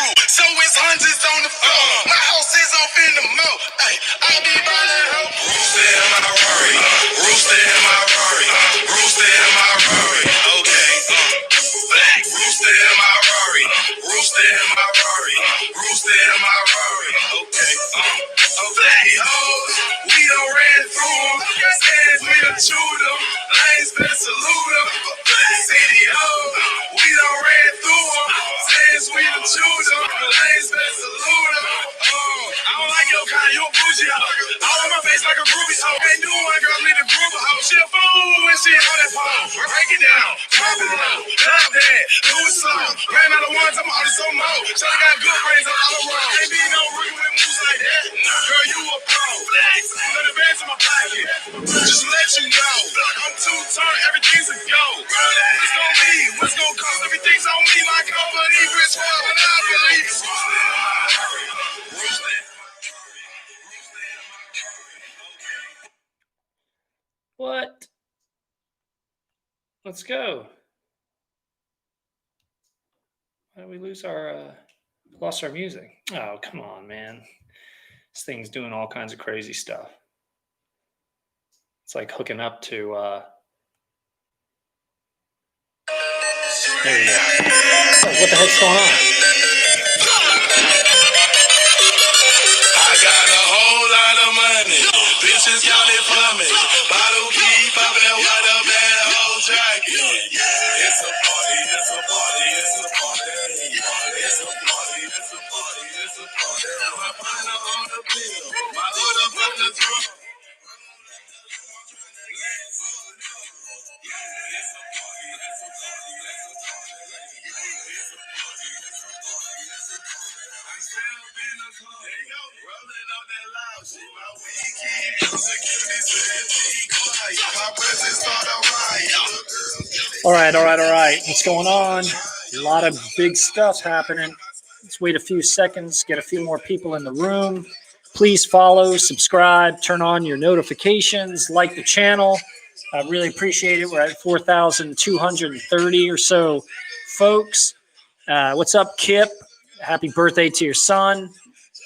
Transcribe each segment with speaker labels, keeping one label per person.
Speaker 1: rule. So it's hundreds on the floor. My house is up in the mall. Ay, I be buying help. Rooster in my Rari. Rooster in my Rari. Rooster in my Rari. Okay. Rooster in my Rari. Rooster in my Rari. Rooster in my Rari. Okay. Okay. We done ran through them. Stands we done chewed them. Lanes been salute them. CDO. We done ran through them. Stands we done chewed them. Lanes been salute them. I don't like your kind. You a bougie hoe. All on my face like a groovy hoe. Ain't do one girl need a group of hoe. She a fool when she on that pole. Break it down. Drop it low. Drop that. Do it slow. Ran out of ones. I'm all so low. Shawty got good brains on all around. Ain't be no rookie with moves like that. Girl, you a pro. Got the bands in my pocket. Just to let you know. I'm two-turned. Everything's a go. What's gonna be? What's gonna cost? Everything's on me. My company. Rich for and I believe.
Speaker 2: What? Let's go. Why did we lose our lost our music? Oh, come on, man. This thing's doing all kinds of crazy stuff. It's like hooking up to there you go. Oh, what the heck's going on?
Speaker 1: I got a whole lot of money. Bitches count it for me. Bottle key popping that white up that whole jacket. It's a party, it's a party, it's a party. It's a party, it's a party, it's a party. My partner on the bill, my other partner drunk.
Speaker 2: All right. What's going on? A lot of big stuff happening. Let's wait a few seconds, get a few more people in the room. Please follow, subscribe, turn on your notifications, like the channel. I really appreciate it. We're at 4,230 or so folks. What's up, Kip? Happy birthday to your son.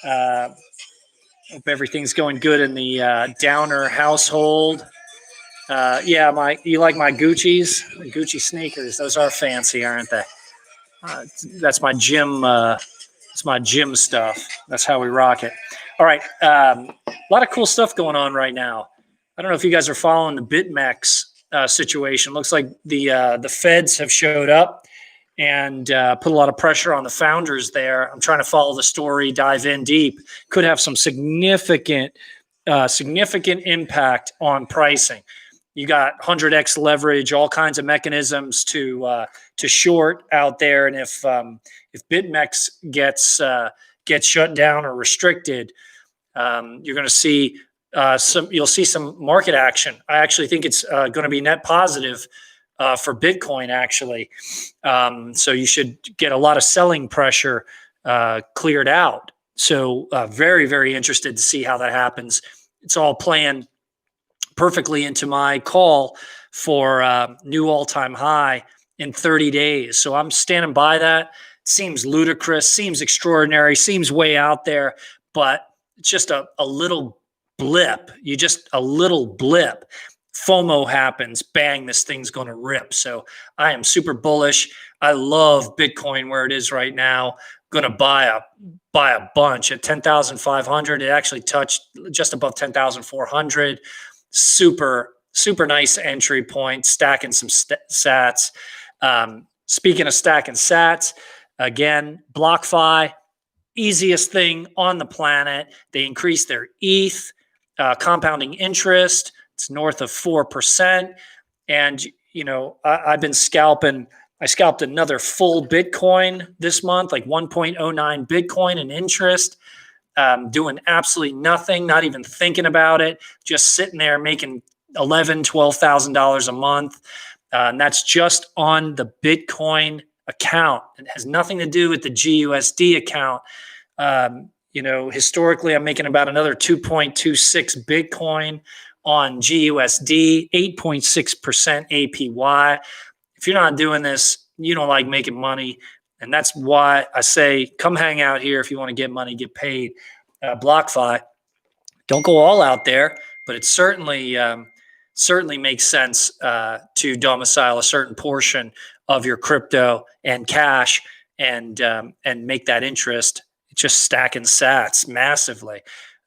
Speaker 2: Hope everything's going good in the Downer household. Yeah, you like my Gucci's? The Gucci sneakers. Those are fancy, aren't they? That's my gym. It's my gym stuff. That's how we rock it. All right, a lot of cool stuff going on right now. I don't know if you guys are following the BitMEX situation. Looks like the feds have showed up and put a lot of pressure on the founders there. I'm trying to follow the story, dive in deep. Could have some significant impact on pricing. You got 100x leverage, all kinds of mechanisms to short out there, and if BitMEX gets shut down or restricted, you're going to see you'll see some market action. I actually think it's going to be net positive for Bitcoin, actually. So you should get a lot of selling pressure cleared out. So very, very interested to see how that happens. It's all playing perfectly into my call for new all-time high in 30 days. So I'm standing by that. Seems ludicrous, seems extraordinary, seems way out there, but it's just a little blip. A little blip. FOMO happens, bang, this thing's going to rip. So I am super bullish. I love Bitcoin where it is right now. Going to buy a bunch at 10,500. It actually touched just above 10,400. Super nice entry point, stacking some sats. Speaking of stacking sats, again, BlockFi, easiest thing on the planet. They increased their ETH, compounding interest. It's north of 4%. And, I've been scalping. I scalped another full Bitcoin this month, like 1.09 Bitcoin in interest. Doing absolutely nothing, not even thinking about it, just sitting there making $11,000, $12,000 a month. And that's just on the Bitcoin account. It has nothing to do with the GUSD account. Historically, I'm making about another 2.26 Bitcoin on GUSD, 8.6% APY. If you're not doing this, you don't like making money. And that's why I say, come hang out here if you want to get money, get paid. BlockFi, don't go all out there, but it certainly makes sense to domicile a certain portion of your crypto and cash and make that interest just stacking sats massively.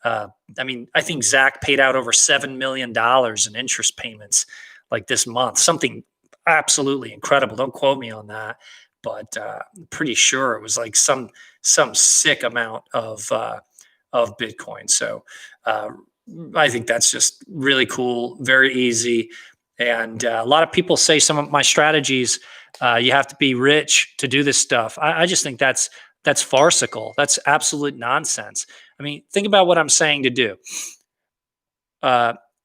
Speaker 2: I mean, I think Zach paid out over $7 million in interest payments like this month, something absolutely incredible. Don't quote me on that, but I'm pretty sure it was like some sick amount of Bitcoin. So I think that's just really cool, very easy. And a lot of people say some of my strategies, you have to be rich to do this stuff. I just think that's farcical. That's absolute nonsense. I mean, think about what I'm saying to do.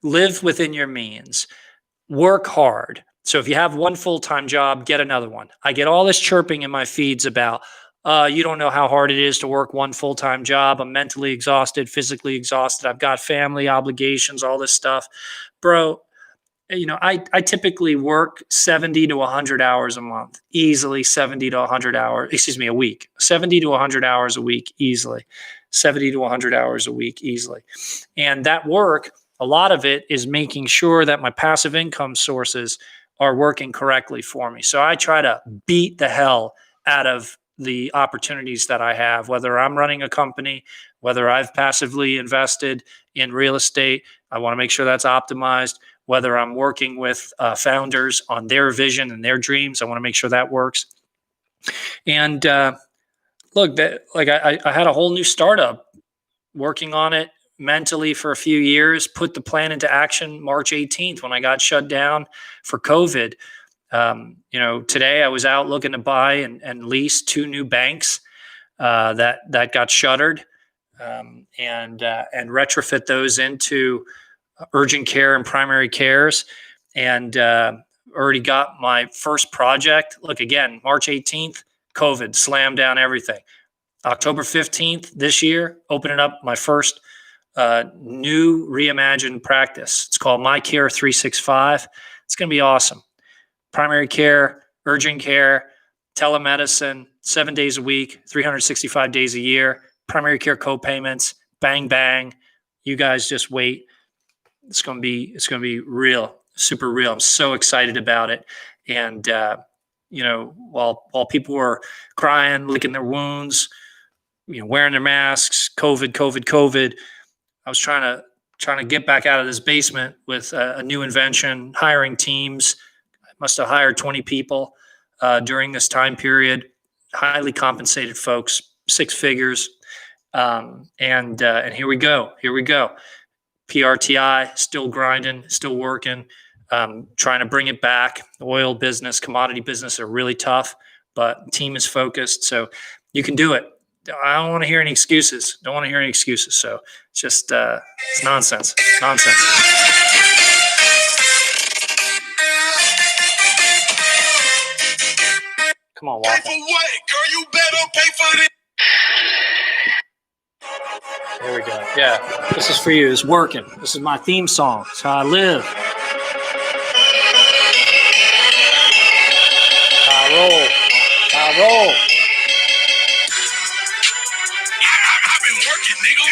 Speaker 2: Live within your means. Work hard. So if you have one full-time job, get another one. I get all this chirping in my feeds about, you don't know how hard it is to work one full-time job. I'm mentally exhausted, physically exhausted. I've got family obligations, all this stuff. Bro, I typically work 70 to 100 hours a month, easily 70 to 100 hours, a week, 70 to 100 hours a week, easily, 70 to 100 hours a week, easily. And that work, a lot of it is making sure that my passive income sources are working correctly for me. So I try to beat the hell out of the opportunities that I have, whether I'm running a company, whether I've passively invested in real estate. I want to make sure that's optimized. Whether I'm working with founders on their vision and their dreams, I want to make sure that works. And look, I had a whole new startup, working on it mentally for a few years, put the plan into action March 18th when I got shut down for COVID. Today I was out looking to buy and lease 2 new banks that got shuttered, and retrofit those into urgent care and primary cares, and already got my first project. Look, again, March 18th, COVID slammed down everything. October 15th this year, opening up my first new reimagined practice. It's called My Care 365. It's going to be awesome. Primary care, urgent care, telemedicine, 7 days a week, 365 days a year, primary care co-payments, bang, bang. You guys just wait. It's going to be real, super real. I'm so excited about it. And, while people were crying, licking their wounds, wearing their masks, COVID, I was trying to get back out of this basement with a new invention, hiring teams. I must have hired 20 people during this time period, highly compensated folks, 6 figures. And here we go. PRTI, still grinding, still working, trying to bring it back. The oil business, commodity business are really tough, but the team is focused. So you can do it. I don't want to hear any excuses. So it's just, it's nonsense. Come on, Waffle.
Speaker 1: Pay for what? Girl, you better pay for this.
Speaker 2: There we go. Yeah, this is for you. It's working. This is my theme song. It's how I live. I roll.
Speaker 1: I've been working, nigga.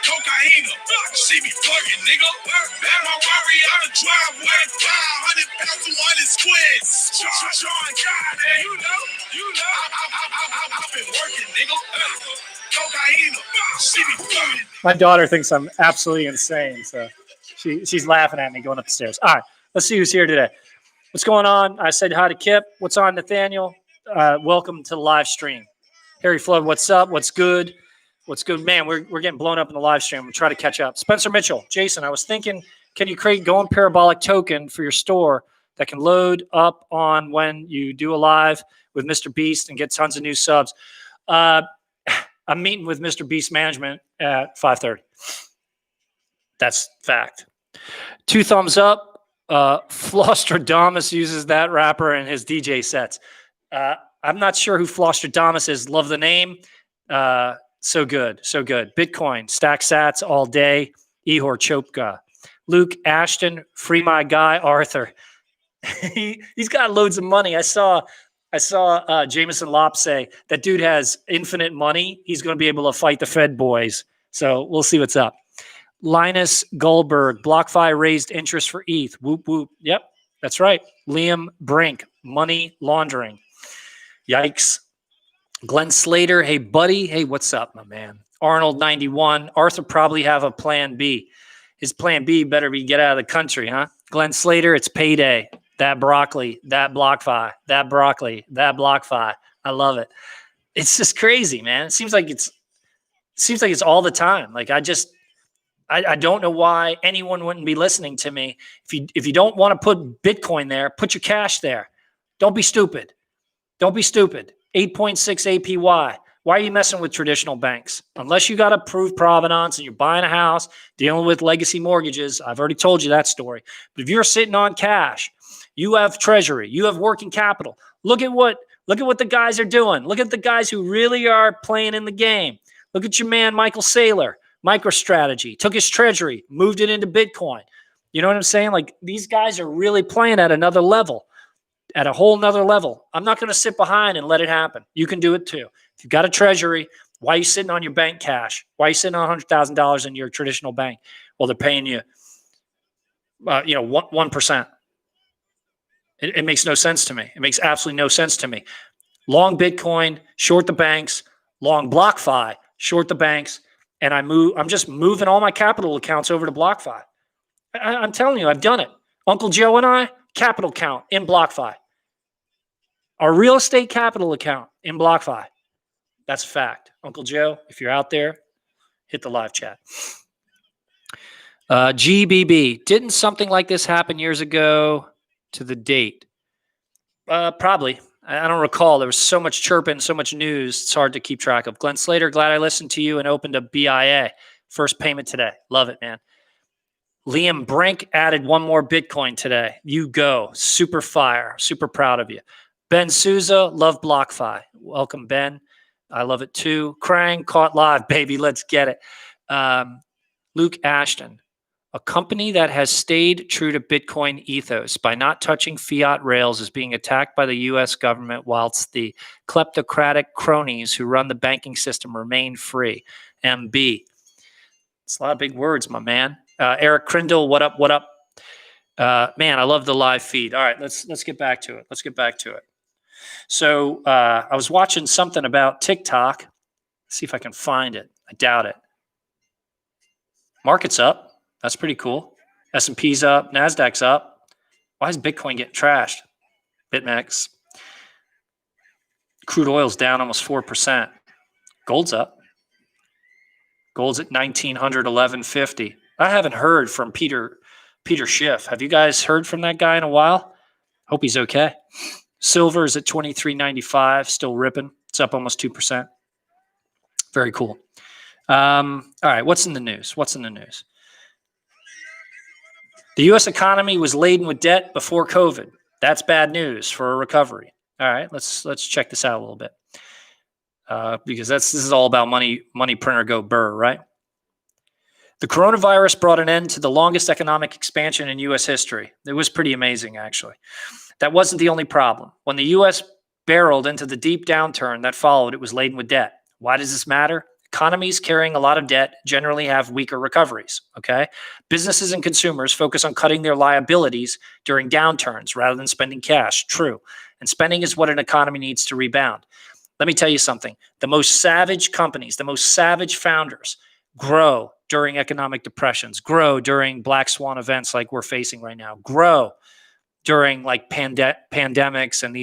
Speaker 1: Cocaine. See me fucking, nigga. Bad my Rari out the driveway. 500 pounds, 200 squids. I've been working, nigga. Cocaine. See me fucking.
Speaker 2: My daughter thinks I'm absolutely insane, so she's laughing at me going up the stairs. All right, let's see who's here today. What's going on? I said hi to Kip. What's on, Nathaniel? Welcome to the live stream. Harry Flood, what's up? What's good? Man, we're getting blown up in the live stream. We'll try to catch up. Spencer Mitchell, Jason, I was thinking, can you create Going Parabolic token for your store that can load up on when you do a live with Mr. Beast and get tons of new subs? I'm meeting with Mr. Beast Management at 5:30. That's fact. 2 thumbs up. Flostradamus uses that rapper in his DJ sets. I'm not sure who Flostradamus is. Love the name. So good. Bitcoin, stack sats all day. Ihor Chopka. Luke Ashton, free my guy, Arthur. He's got loads of money. I saw I saw Jameson Lopp say that dude has infinite money. He's going to be able to fight the Fed boys. So we'll see what's up. Linus Goldberg, BlockFi raised interest for ETH. Whoop, whoop. Yep, that's right. Liam Brink, money laundering. Yikes. Glenn Slater, hey, buddy. Hey, what's up, my man? Arnold, 91. Arthur probably have a plan B. His plan B better be get out of the country, huh? Glenn Slater, it's payday. That broccoli, that BlockFi, that broccoli, that BlockFi. I love it. It's just crazy, man. It seems like it's all the time. Like I don't know why anyone wouldn't be listening to me. If you don't want to put Bitcoin there, put your cash there. Don't be stupid. Don't be stupid. 8.6 APY. Why are you messing with traditional banks? Unless you got approved provenance and you're buying a house, dealing with legacy mortgages. I've already told you that story. But if you're sitting on cash, you have treasury, you have working capital. Look at what the guys are doing. Look at the guys who really are playing in the game. Look at your man, Michael Saylor. MicroStrategy, took his treasury, moved it into Bitcoin. You know what I'm saying? Like, these guys are really playing at another level, at a whole nother level. I'm not going to sit behind and let it happen. You can do it too. If you've got a treasury, why are you sitting on your bank cash? Why are you sitting on $100,000 in your traditional bank? Well, they're paying you, 1%. It makes no sense to me. It makes absolutely no sense to me. Long Bitcoin, short the banks. Long BlockFi, short the banks. And I'm just moving all my capital accounts over to BlockFi. I'm telling you, I've done it. Uncle Joe and I, capital account in BlockFi. Our real estate capital account in BlockFi. That's a fact. Uncle Joe, if you're out there, hit the live chat. GBB, didn't something like this happen years ago to the date? Probably. I don't recall. There was so much chirping, so much news. It's hard to keep track of. Glenn Slater, glad I listened to you and opened a BIA. First payment today. Love it, man. Liam Brink added one more Bitcoin today. You go. Super fire. Super proud of you. Ben Souza, love BlockFi. Welcome, Ben. I love it too. Krang, caught live, baby. Let's get it. Luke Ashton. A company that has stayed true to Bitcoin ethos by not touching fiat rails is being attacked by the U.S. government, whilst the kleptocratic cronies who run the banking system remain free. MB. It's a lot of big words, my man. Eric Crindle, what up? What up? Man, I love the live feed. All right, let's get back to it. So I was watching something about TikTok. See if I can find it. I doubt it. Market's up. That's pretty cool. S&P's up. NASDAQ's up. Why is Bitcoin getting trashed? BitMEX. Crude oil's down almost 4%. Gold's up. Gold's at 1,900, 1150. I haven't heard from Peter Schiff. Have you guys heard from that guy in a while? Hope he's okay. Silver is at 23.95, still ripping. It's up almost 2%. Very cool. All right, what's in the news? The U.S. economy was laden with debt before COVID. That's bad news for a recovery. All right, let's check this out a little bit, because this is all about money printer go burr, right? The coronavirus brought an end to the longest economic expansion in U.S. history. It was pretty amazing, actually. That wasn't the only problem. When the U.S. barreled into the deep downturn that followed, it was laden with debt. Why does this matter? Economies carrying a lot of debt generally have weaker recoveries, okay? Businesses and consumers focus on cutting their liabilities during downturns rather than spending cash. True. And spending is what an economy needs to rebound. Let me tell you something. The most savage companies, the most savage founders grow during economic depressions, grow during black swan events like we're facing right now, grow during like pandemics and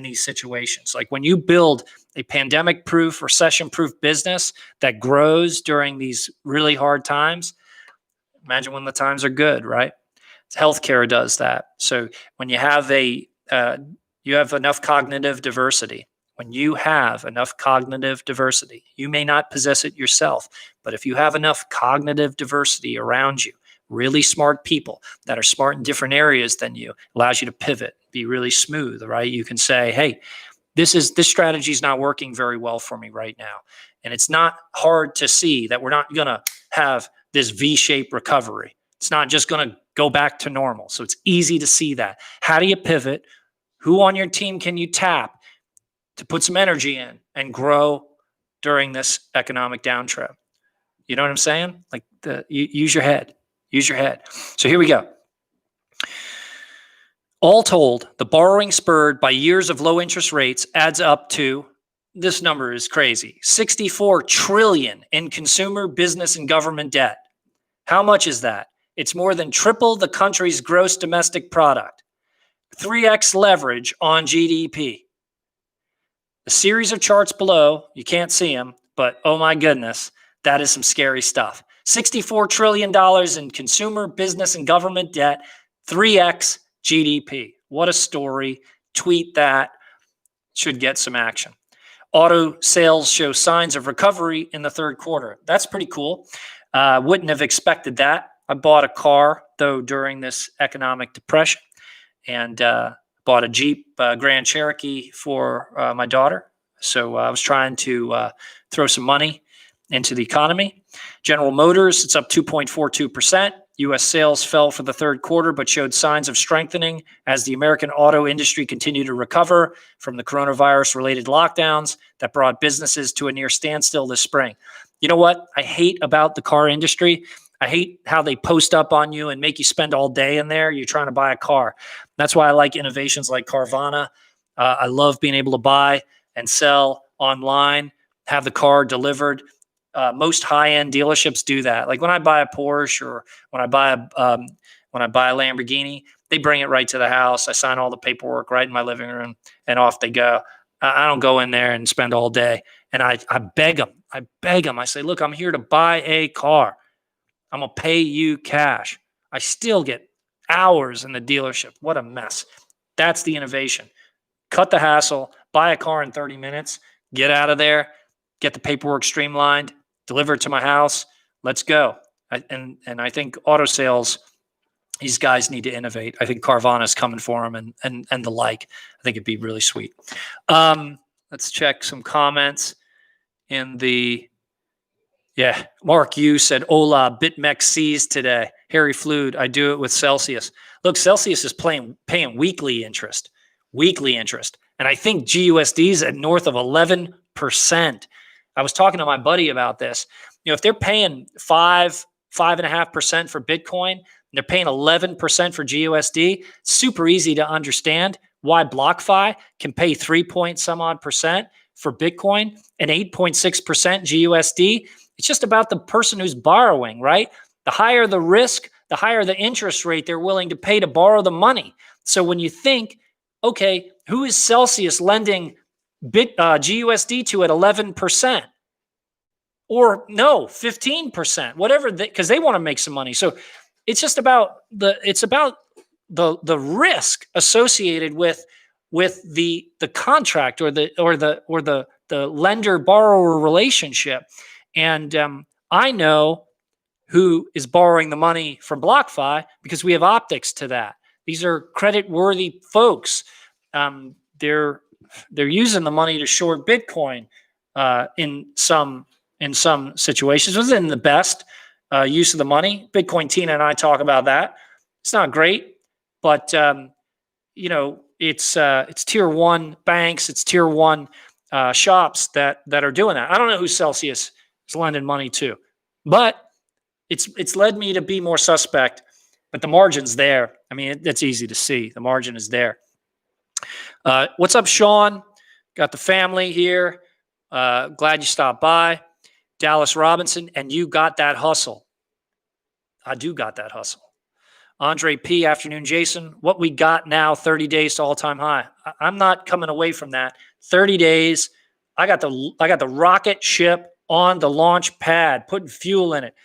Speaker 2: these situations. Like when you build a pandemic-proof, recession-proof business that grows during these really hard times, imagine when the times are good, right? Healthcare does that. So when you have you have enough cognitive diversity. When you have enough cognitive diversity, you may not possess it yourself, but if you have enough cognitive diversity around you, really smart people that are smart in different areas than you, allows you to pivot, be really smooth, right? You can say, hey, this strategy is not working very well for me right now. And it's not hard to see that we're not going to have this V-shaped recovery. It's not just going to go back to normal. So it's easy to see that. How do you pivot? Who on your team can you tap? to put some energy in and grow during this economic downtrend. You know what I'm saying? Like use your head. Use your head. So here we go. All told, the borrowing spurred by years of low interest rates adds up to, this number is crazy, 64 trillion in consumer, business, and government debt. How much is that? It's more than triple the country's gross domestic product. 3x leverage on GDP. A series of charts below, you can't see them, but oh my goodness, that is some scary stuff. $64 trillion in consumer, business, and government debt, 3x GDP. What a story. Tweet that. Should get some action. Auto sales show signs of recovery in the third quarter. That's pretty cool. Wouldn't have expected that. I bought a car, though, during this economic depression, and bought a Jeep Grand Cherokee for my daughter. So I was trying to throw some money into the economy. General Motors, it's up 2.42%. U.S. sales fell for the third quarter, but showed signs of strengthening as the American auto industry continued to recover from the coronavirus-related lockdowns that brought businesses to a near standstill this spring. You know what I hate about the car industry? I hate how they post up on you and make you spend all day in there. You're trying to buy a car. That's why I like innovations like Carvana. I love being able to buy and sell online, have the car delivered. Most high-end dealerships do that. Like when I buy a Porsche or when I buy a Lamborghini, they bring it right to the house. I sign all the paperwork right in my living room, and off they go. I don't go in there and spend all day. And I beg them. I say, look, I'm here to buy a car. I'm going to pay you cash. I still get hours in the dealership. What a mess. That's the innovation. Cut the hassle. Buy a car in 30 minutes. Get out of there. Get the paperwork streamlined. Deliver it to my house. Let's go. And I think auto sales, these guys need to innovate. I think Carvana's coming for them and the like. I think it'd be really sweet. Let's check some comments in the, Mark Yu said, hola, BitMEX seized today. Harry Flood, I do it with Celsius. Look, Celsius is paying weekly interest. And I think GUSD is at north of 11%. I was talking to my buddy about this. You know, if they're paying 5.5% for Bitcoin, and they're paying 11% for GUSD, super easy to understand why BlockFi can pay 3-point-some-odd% for Bitcoin and 8.6% GUSD. It's just about the person who's borrowing, right? The higher the risk, the higher the interest rate they're willing to pay to borrow the money. So when you think, okay, who is Celsius lending GUSD to at 11%? Or no, 15%, whatever, because they want to make some money. So it's just about the risk associated with the contract or the lender borrower relationship. And I know who is borrowing the money from BlockFi because we have optics to that. These are credit-worthy folks. They're using the money to short Bitcoin in some situations. It wasn't the best use of the money. Bitcoin Tina and I talk about that. It's not great, but it's tier one banks, it's tier one shops that are doing that. I don't know who Celsius is lending money to, but it's led me to be more suspect. But the margin's there. I mean, it's easy to see. The margin is there. What's up, Sean? Got the family here. Glad you stopped by. Dallas Robinson, and you got that hustle. I do got that hustle. Andre P, afternoon, Jason. What we got now, 30 days to all-time high. I'm not coming away from that. 30 days. I got the rocket ship on the launch pad, putting fuel in it.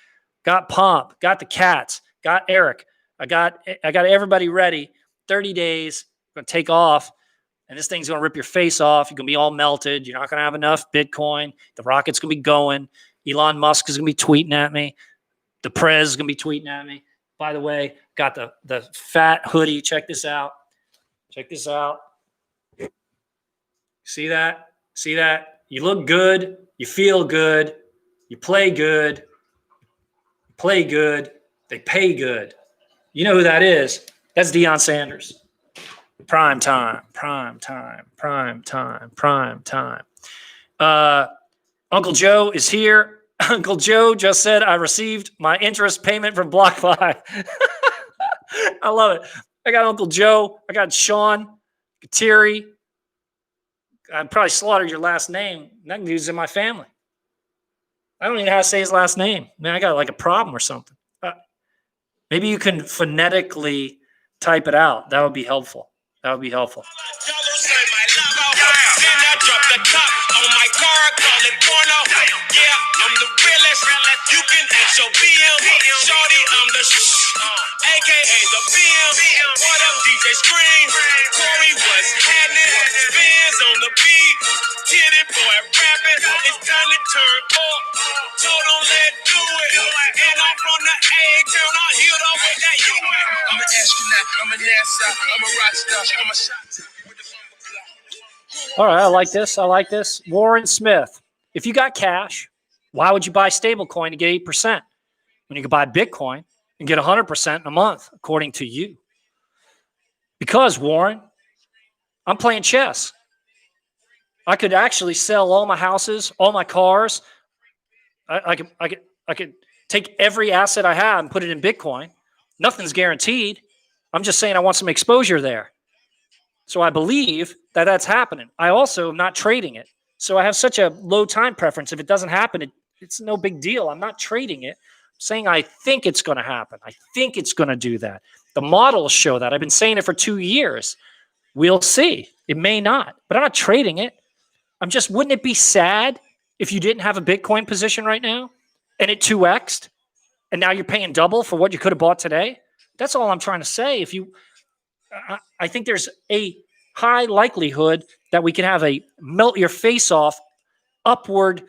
Speaker 2: Got Pomp, got the cats, got Eric. I got everybody ready. 30 days. Going to take off. And this thing's going to rip your face off. You're going to be all melted. You're not going to have enough Bitcoin. The rocket's going to be going. Elon Musk is going to be tweeting at me. The Prez is going to be tweeting at me. By the way, got the fat hoodie. Check this out. See that? You look good. You feel good. You play good. Play good. They pay good. You know who that is? That's Deion Sanders. Prime time. Uncle Joe is here. Uncle Joe just said, I received my interest payment from BlockFi. I love it. I got Uncle Joe. I got Sean, Terry. I probably slaughtered your last name. That dude's in my family. I don't even know how to say his last name. Man, I got like a problem or something. Maybe you can phonetically type it out. That would be helpful. That would be helpful.
Speaker 1: Yeah, I'm the realest. You can ask your BM. Shorty, I'm the AKA the BM. What up, DJ Scream? Corey, what's happening? Spins on the beat. Titty boy rapping. It's time to turn up. Told them let's do it. And I'm from the A-town. I healed up with that you. I'm an astronaut. I'm a NASA. I'm a rock star. I'm a shot.
Speaker 2: All right, I like this. I like this. Warren Smith. If you got cash, why would you buy stablecoin to get 8% when you could buy Bitcoin and get 100% in a month, according to you? Because, Warren, I'm playing chess. I could actually sell all my houses, all my cars. I could take every asset I have and put it in Bitcoin. Nothing's guaranteed. I'm just saying I want some exposure there. So I believe that that's happening. I also am not trading it. So I have such a low time preference. If it doesn't happen, it's no big deal. I'm not trading it. I'm saying I think it's going to happen. I think it's going to do that. The models show that. I've been saying it for 2 years. We'll see. It may not, but I'm not trading it. Wouldn't it be sad if you didn't have a Bitcoin position right now and it 2x'd and now you're paying double for what you could have bought today? That's all I'm trying to say. I think there's a high likelihood that we can have a melt your face off upward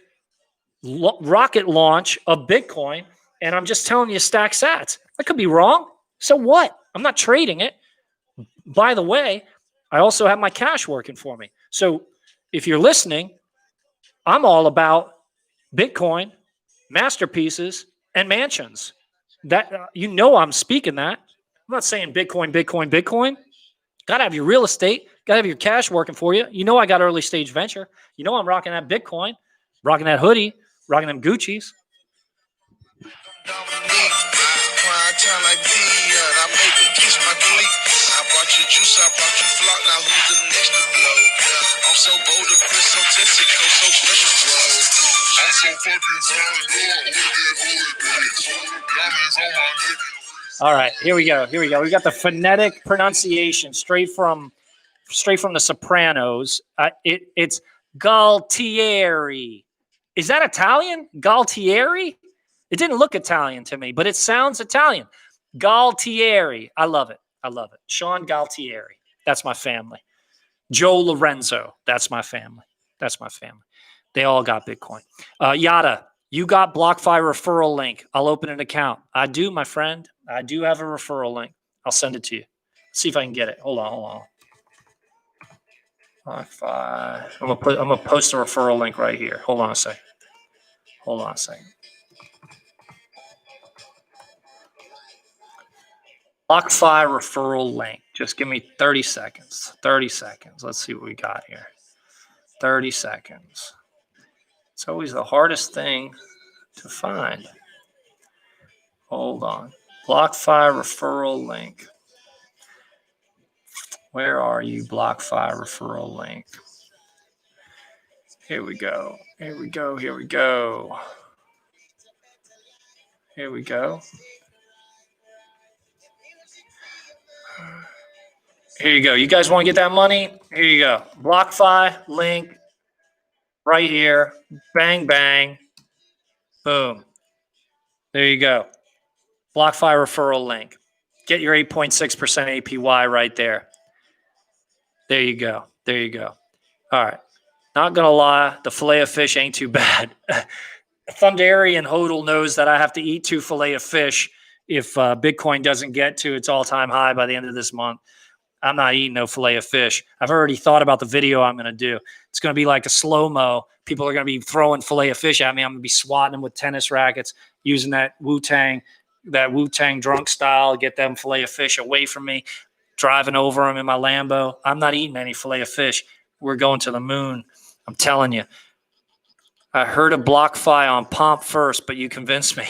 Speaker 2: rocket launch of Bitcoin. And I'm just telling you, stack sats. I could be wrong. So what? I'm not trading it. By the way, I also have my cash working for me. So if you're listening, I'm all about Bitcoin, masterpieces, and mansions. That I'm speaking that. I'm not saying Bitcoin. Got to have your real estate. Got to have your cash working for you. I got early stage venture. I'm rocking that Bitcoin, rocking that hoodie, rocking them Gucci's. All right, here we go. We got the phonetic pronunciation straight from the Sopranos. It's Galtieri. Is that Italian? Galtieri? It didn't look Italian to me, but it sounds Italian. Galtieri. I love it. Sean Galtieri. That's my family. Joe Lorenzo. That's my family. They all got Bitcoin. Yada, you got BlockFi referral link. I'll open an account. I do, my friend. I do have a referral link. I'll send it to you. See if I can get it. Hold on. BlockFi. I'm gonna post a referral link right here. Hold on a second. BlockFi referral link. Just give me 30 seconds. Let's see what we got here. 30 seconds. It's always the hardest thing to find. Hold on. BlockFi referral link. Where are you, BlockFi referral link? Here we go. Here we go. Here you go. You guys want to get that money? Here you go. BlockFi link right here. Bang, bang. Boom. There you go. BlockFi referral link. Get your 8.6% APY right there. There you go. All right. Not going to lie, the fillet of fish ain't too bad. Thundarian Hodl knows that I have to eat 2 fillet of fish if Bitcoin doesn't get to its all-time high by the end of this month. I'm not eating no fillet of fish. I've already thought about the video I'm going to do. It's going to be like a slow-mo. People are going to be throwing fillet of fish at me. I'm going to be swatting them with tennis rackets, using that Wu-Tang drunk style, get them fillet of fish away from me. driving over them in my Lambo. I'm not eating any filet of fish. We're going to the moon. I'm telling you. I heard of BlockFi on Pomp first, but you convinced me.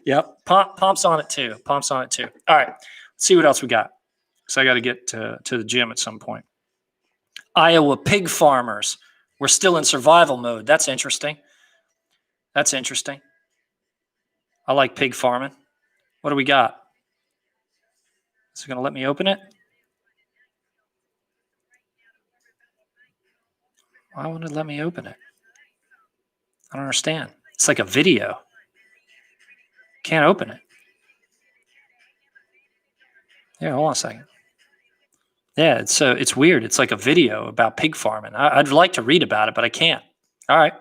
Speaker 2: Yep, Pomp's on it too. Pomp's on it too. All right, let's see what else we got. So I got to get to the gym at some point. Iowa pig farmers. We're still in survival mode. That's interesting. That's interesting. I like pig farming. What do we got? Is it going to let me open it? Why won't it let me open it? I don't understand. It's like a video. Can't open it. Yeah, hold on a second. Yeah, it's weird. It's like a video about pig farming. I'd like to read about it, but I can't. All right,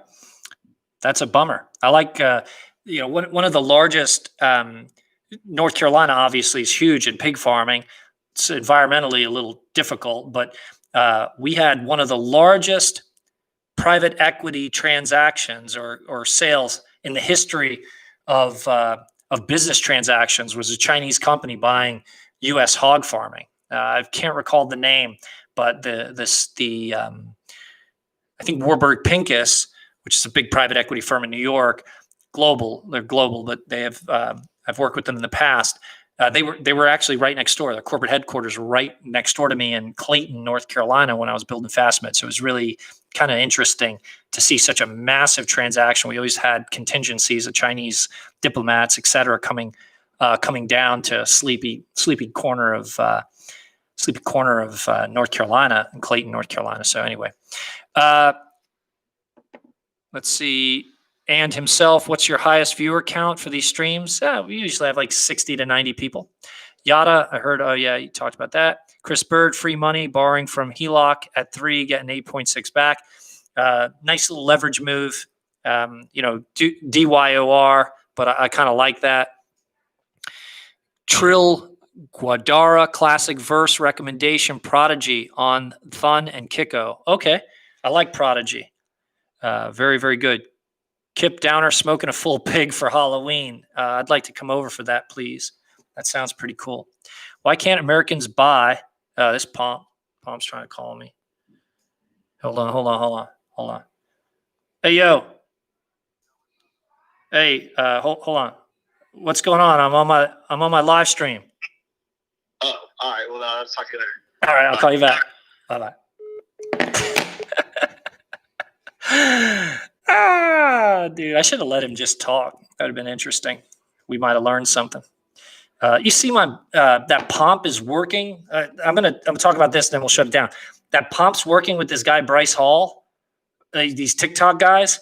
Speaker 2: that's a bummer. I like, one of the largest. North Carolina obviously is huge in pig farming. It's environmentally a little difficult, but we had one of the largest private equity transactions or sales in the history of business transactions. Was a Chinese company buying U.S. hog farming. I can't recall the name, but I think Warburg Pincus, which is a big private equity firm in New York, they're global, but they have I've worked with them in the past. They were actually right next door. Their corporate headquarters were right next door to me in Clayton, North Carolina, when I was building FastMed. So it was really kind of interesting to see such a massive transaction. We always had contingencies of Chinese diplomats, et cetera, coming down to sleepy corner of North Carolina, in Clayton, North Carolina. So anyway, let's see. And himself, what's your highest viewer count for these streams? We usually have like 60 to 90 people. Yada, I heard, oh yeah, you talked about that. Chris Bird, free money, borrowing from HELOC at 3, getting 8.6 back. Nice little leverage move, DYOR, but I kind of like that. Trill Guadara, classic verse recommendation, Prodigy on Thun and Kiko. Okay, I like Prodigy. Very, very good. Kip Downer smoking a full pig for Halloween. I'd like to come over for that, please. That sounds pretty cool. Why can't Americans buy this Pomp? Pomp's trying to call me. Hold on. Hey, yo. Hey, hold on. What's going on? I'm on my live stream.
Speaker 3: Oh, all right. Well, I'll talk to you later.
Speaker 2: All right, I'll call you back. Bye-bye. Dude, I should have let him just talk. That would have been interesting. We might have learned something. You see, that Pomp is working. I'm gonna talk about this, then we'll shut it down. That Pomp's working with this guy Bryce Hall. These TikTok guys.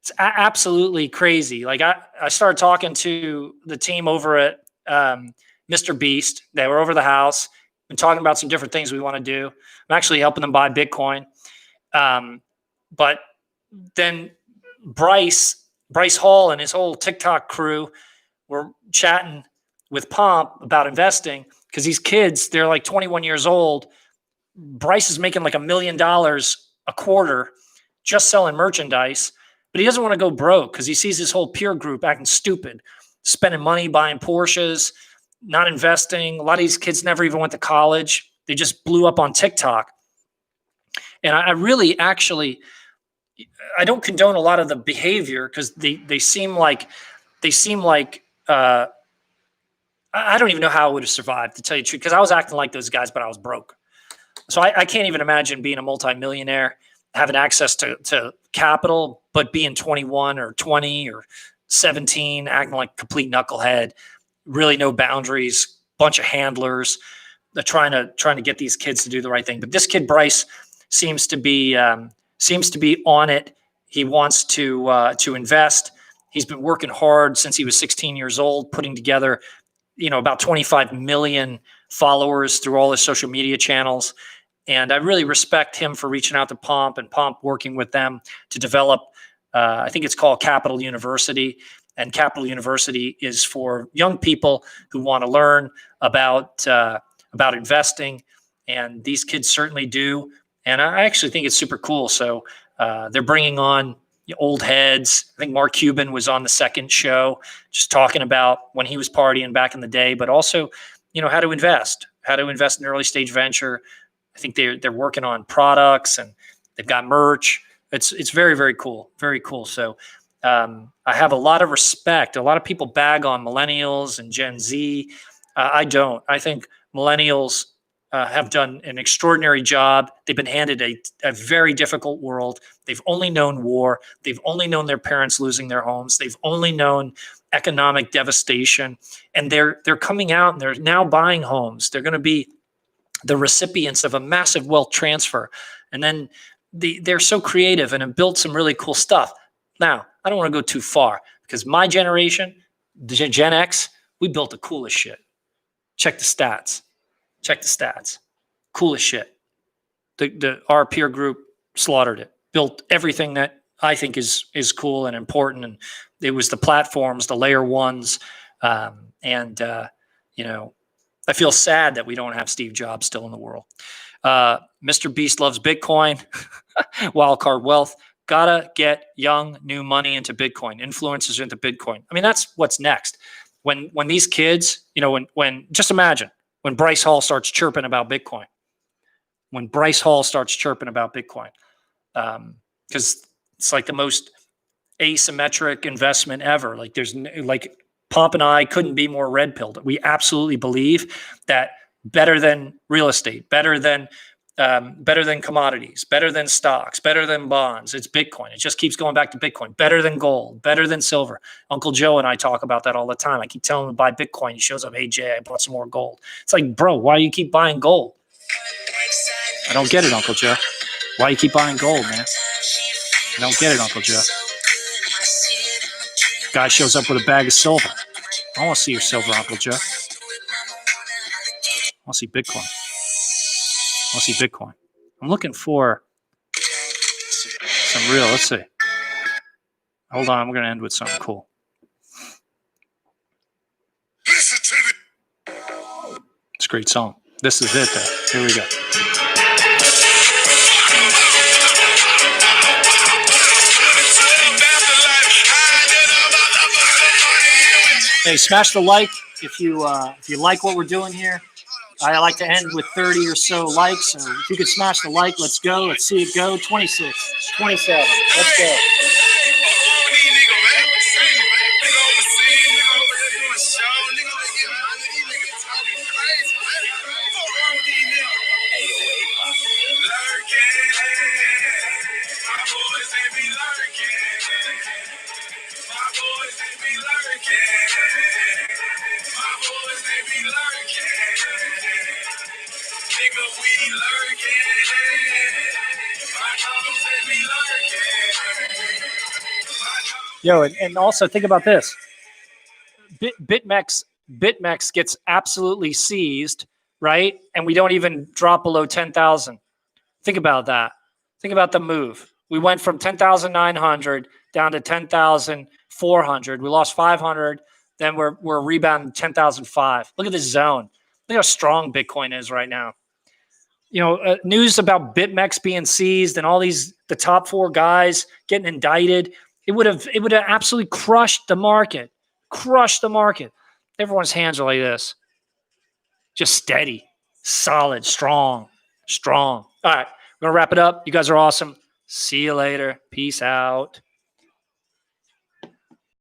Speaker 2: It's absolutely crazy. Like I started talking to the team over at Mr. Beast. They were over the house. Been talking about some different things we want to do. I'm actually helping them buy Bitcoin. But then Bryce Hall and his whole TikTok crew were chatting with Pomp about investing because these kids, they're like 21 years old. Bryce is making like $1 million a quarter just selling merchandise, but he doesn't want to go broke because he sees his whole peer group acting stupid, spending money buying Porsches, not investing. A lot of these kids never even went to college. They just blew up on TikTok. And I really actually, I don't condone a lot of the behavior because they seem like I don't even know how I would have survived, to tell you the truth, because I was acting like those guys, but I was broke. So I can't even imagine being a multimillionaire, having access to capital, but being 21 or 20 or 17, acting like a complete knucklehead, really no boundaries, bunch of handlers. They're trying to get these kids to do the right thing. But this kid Bryce seems to be on it. He wants to invest. He's been working hard since he was 16 years old, putting together, about 25 million followers through all his social media channels. And I really respect him for reaching out to Pomp and Pomp working with them to develop, I think it's called Capital University. And Capital University is for young people who want to learn about investing. And these kids certainly do. And I actually think it's super cool. So they're bringing on old heads. I think Mark Cuban was on the second show, just talking about when he was partying back in the day, but also, how to invest. to invest in early stage venture. I think they're working on products and they've got merch. It's very, very cool. Very cool. So I have a lot of respect. A lot of people bag on millennials and Gen Z. I don't. I think millennials have done an extraordinary job. They've been handed a very difficult world. They've only known war. They've only known their parents losing their homes. They've only known economic devastation. And they're coming out and they're now buying homes. They're going to be the recipients of a massive wealth transfer. And then they're so creative and have built some really cool stuff. Now, I don't want to go too far because my generation, Gen X, we built the coolest shit. Check the stats. Coolest shit. Our peer group slaughtered it. Built everything that I think is cool and important. And it was the platforms, the layer ones. I feel sad that we don't have Steve Jobs still in the world. Mr. Beast loves Bitcoin. Wildcard Wealth. Gotta get young, new money into Bitcoin. Influencers into Bitcoin. I mean, that's what's next. When these kids, when just imagine when Bryce Hall starts chirping about Bitcoin. Because it's like the most asymmetric investment ever. Like Pomp and I couldn't be more red pilled. We absolutely believe that better than real estate, better than commodities, better than stocks, better than bonds. It's Bitcoin. It just keeps going back to Bitcoin. Better than gold, better than silver. Uncle Joe and I talk about that all the time. I keep telling him to buy Bitcoin. He shows up, hey Jay, I bought some more gold. It's like, bro, why do you keep buying gold? I don't get it, Uncle Joe. Why do you keep buying gold, man? I don't get it, Uncle Joe. Guy shows up with a bag of silver. I want to see your silver, Uncle Joe. I want to see Bitcoin. I'm looking for some real. Let's see. Hold on. We're going to end with something cool. It's a great song. This is it, though. Here we go. Hey, smash the like if you like what we're doing here. I like to end with 30 or so likes. So if you could smash the like, let's go. Let's see it go. 26, 27. Let's go. Yo, and also think about this. BitMEX gets absolutely seized, right? And we don't even drop below 10,000. Think about that. Think about the move. We went from 10,900 down to 10,400. We lost 500. Then we're rebounding 10,005. Look at this zone. Look how strong Bitcoin is right now. News about BitMEX being seized and all the top four guys getting indicted. It would have absolutely crushed the market. Everyone's hands are like this. Just steady, solid, strong. All right, we're going to wrap it up. You guys are awesome. See you later. Peace out.